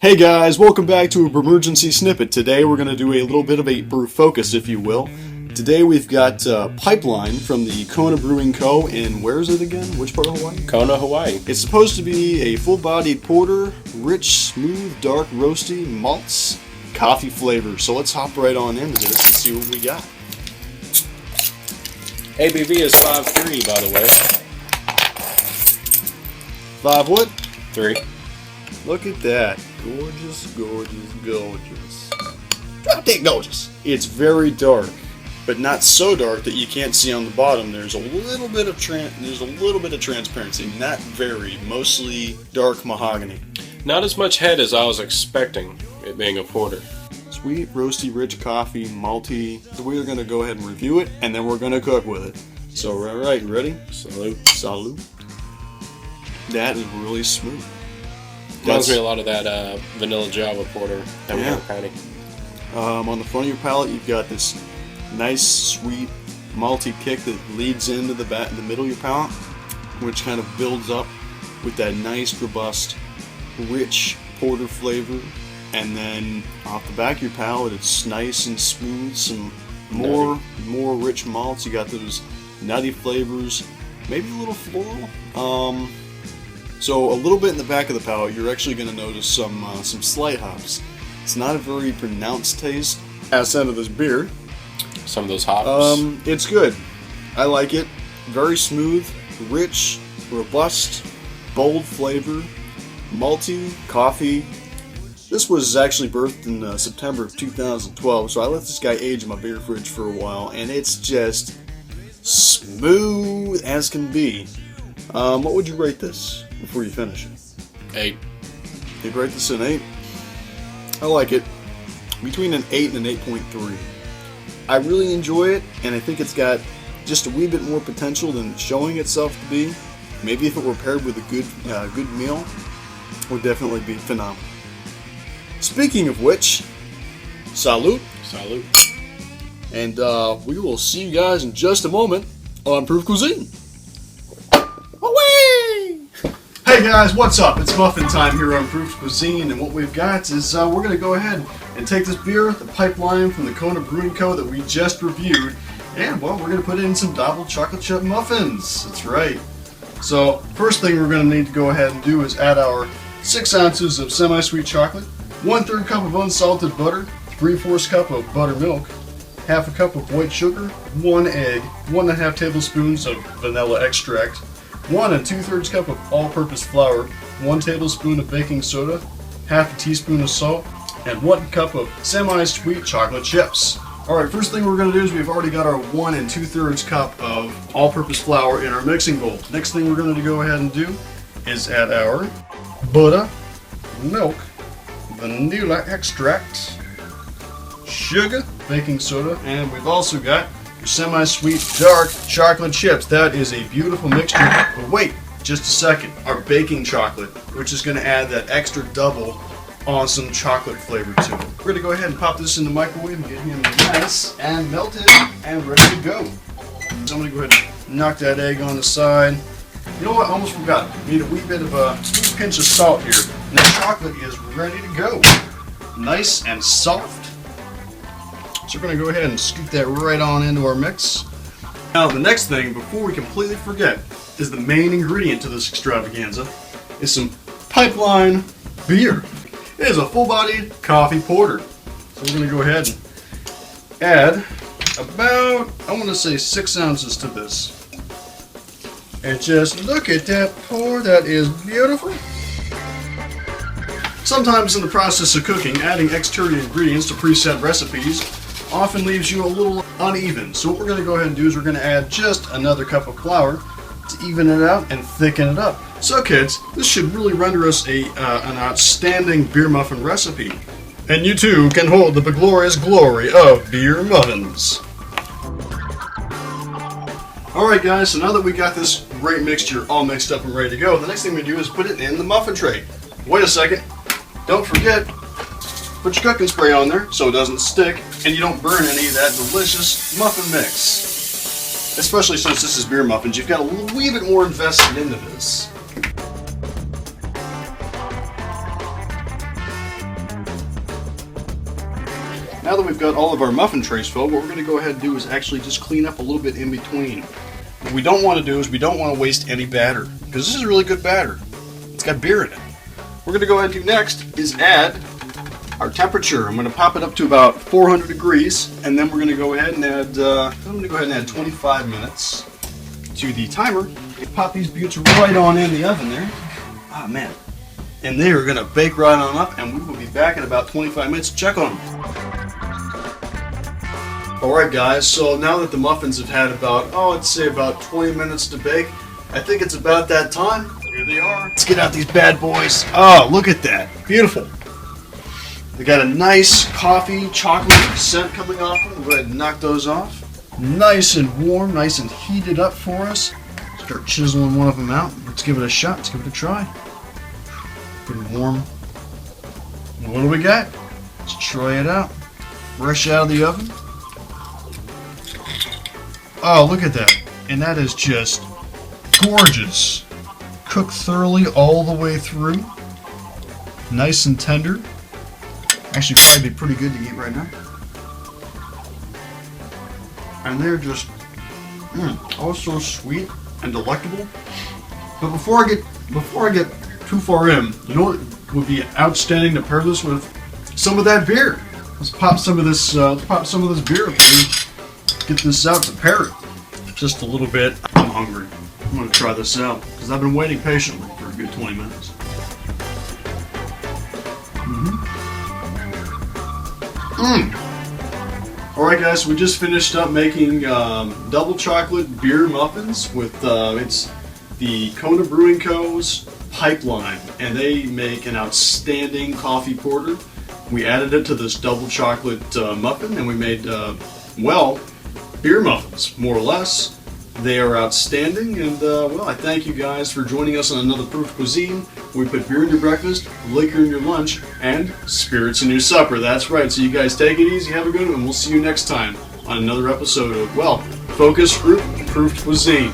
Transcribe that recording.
Hey guys, welcome back to a Bremergency Snippet. Today we're going to do a little bit of a BrewFocus, if you will. Today we've got Pipeline from the Kona Brewing Co. in, where is it again? Which part of Hawaii? Kona, Hawaii. It's supposed to be a full-bodied porter, rich, smooth, dark, roasty, malts, coffee flavor. So let's hop right on into this and see what we got. ABV is 5.3, by the way. 5 what? 3. Look at that. Gorgeous, gorgeous, gorgeous. Drop dead gorgeous. It's very dark, but not so dark that you can't see on the bottom. There's a little bit of transparency, not very, mostly dark mahogany. Not as much head as I was expecting, it being a porter. Sweet, roasty, rich coffee, malty. So we're going to go ahead and review it, and then we're going to cook with it. So, all right, you ready? Salute. Salute. That is really smooth. Reminds me a lot of that vanilla Java porter that we have patty. On the front of your palate, you've got this nice, sweet, malty kick that leads into the middle of your palate, which kind of builds up with that nice, robust, rich porter flavor. And then off the back of your palate, it's nice and smooth. Some more rich malts. You got those nutty flavors, maybe a little floral. So a little bit in the back of the palate, you're actually going to notice some slight hops. It's not a very pronounced taste as out of this beer. Some of those hops. It's good. I like it. Very smooth, rich, robust, bold flavor, malty, coffee. This was actually birthed in September of 2012, so I let this guy age in my beer fridge for a while, and it's just smooth as can be. What would you rate this before you finish it? 8. You'd rate this an 8? I like it. Between an 8 and an 8.3. I really enjoy it, and I think it's got just a wee bit more potential than it's showing itself to be. Maybe if it were paired with a good meal, it would definitely be phenomenal. Speaking of which, salute. Salute. And we will see you guys in just a moment on Proof Cuisine. Hey guys, what's up? It's muffin time here on Proof Cuisine, and what we've got is we're going to go ahead and take this beer, the Pipeline from the Kona Brewing Co. that we just reviewed, and well, we're going to put in some double chocolate chip muffins. That's right. So first thing we're going to need to go ahead and do is add our 6 ounces of semi-sweet chocolate, 1/3 cup of unsalted butter, 3/4 cup of buttermilk, 1/2 cup of white sugar, 1 egg, 1.5 tablespoons of vanilla extract, 1 2/3 cup of all-purpose flour, 1 tablespoon of baking soda, 1/2 teaspoon of salt, and 1 cup of semi-sweet chocolate chips. Alright, first thing we're going to do is we've already got our 1 2/3 cup of all-purpose flour in our mixing bowl. Next thing we're going to go ahead and do is add our butter, milk, vanilla extract, sugar, baking soda, and we've also got semi-sweet dark chocolate chips. That is a beautiful mixture. But wait, just a second. Our baking chocolate, which is going to add that extra double awesome chocolate flavor to it. We're going to go ahead and pop this in the microwave and get him nice and melted and ready to go. So I'm going to go ahead and knock that egg on the side. You know what? I almost forgot. We need a wee bit of a pinch of salt here. And the chocolate is ready to go. Nice and soft. So we're going to go ahead and scoop that right on into our mix. Now the next thing, before we completely forget, is the main ingredient to this extravaganza, is some Pipeline beer. It is a full-bodied coffee porter. So we're going to go ahead and add about, I want to say 6 ounces to this. And just look at that pour, that is beautiful. Sometimes in the process of cooking, adding exterior ingredients to preset recipes often leaves you a little uneven. So what we're going to go ahead and do is we're going to add just another cup of flour to even it out and thicken it up. So kids, this should really render us an outstanding beer muffin recipe. And you too can hold the glorious glory of beer muffins. Alright guys, so now that we got this great mixture all mixed up and ready to go, the next thing we do is put it in the muffin tray. Wait a second, don't forget, put your cooking spray on there so it doesn't stick and you don't burn any of that delicious muffin mix. Especially since this is beer muffins, you've got a wee bit more invested into this. now that we've got all of our muffin trays filled, what we're going to go ahead and do is actually just clean up a little bit in between. What we don't want to do is we don't want to waste any batter, because this is really good batter. It's got beer in it. What we're going to go ahead and do next is add our temperature. I'm going to pop it up to about 400 degrees, and then we're going to go ahead and add, 25 minutes to the timer. Pop these buttes right on in the oven there. Ah, man. And they are going to bake right on up, and we will be back in about 25 minutes. Check on them. Alright guys, so now that the muffins have had about, let's say about 20 minutes to bake, I think it's about that time. Here they are. Let's get out these bad boys. Oh, look at that. Beautiful. They got a nice coffee, chocolate scent coming off them. We'll go ahead and knock those off. Nice and warm, nice and heated up for us. Start chiseling one of them out. Let's give it a shot. Let's give it a try. Good and warm. And what do we got? Let's try it out. Fresh out of the oven. Oh, look at that. And that is just gorgeous. Cooked thoroughly all the way through. Nice and tender. Actually, probably be pretty good to eat right now. And they're just so sweet and delectable. But before I get too far in, you know what would be outstanding to pair this with? Some of that beer. Let's pop some of this. Beer. Get this out to pair it. Just a little bit. I'm hungry. I'm gonna try this out because I've been waiting patiently for a good 20 minutes. Alright guys, we just finished up making double chocolate beer muffins with it's the Kona Brewing Co.'s Pipeline, and they make an outstanding coffee porter. We added it to this double chocolate muffin, and we made beer muffins, more or less. They are outstanding, and I thank you guys for joining us on another Proof Cuisine, where we put beer in your breakfast, liquor in your lunch, and spirits in your supper. That's right, so you guys take it easy, have a good one, and we'll see you next time on another episode of, Focus Group Proof Cuisine.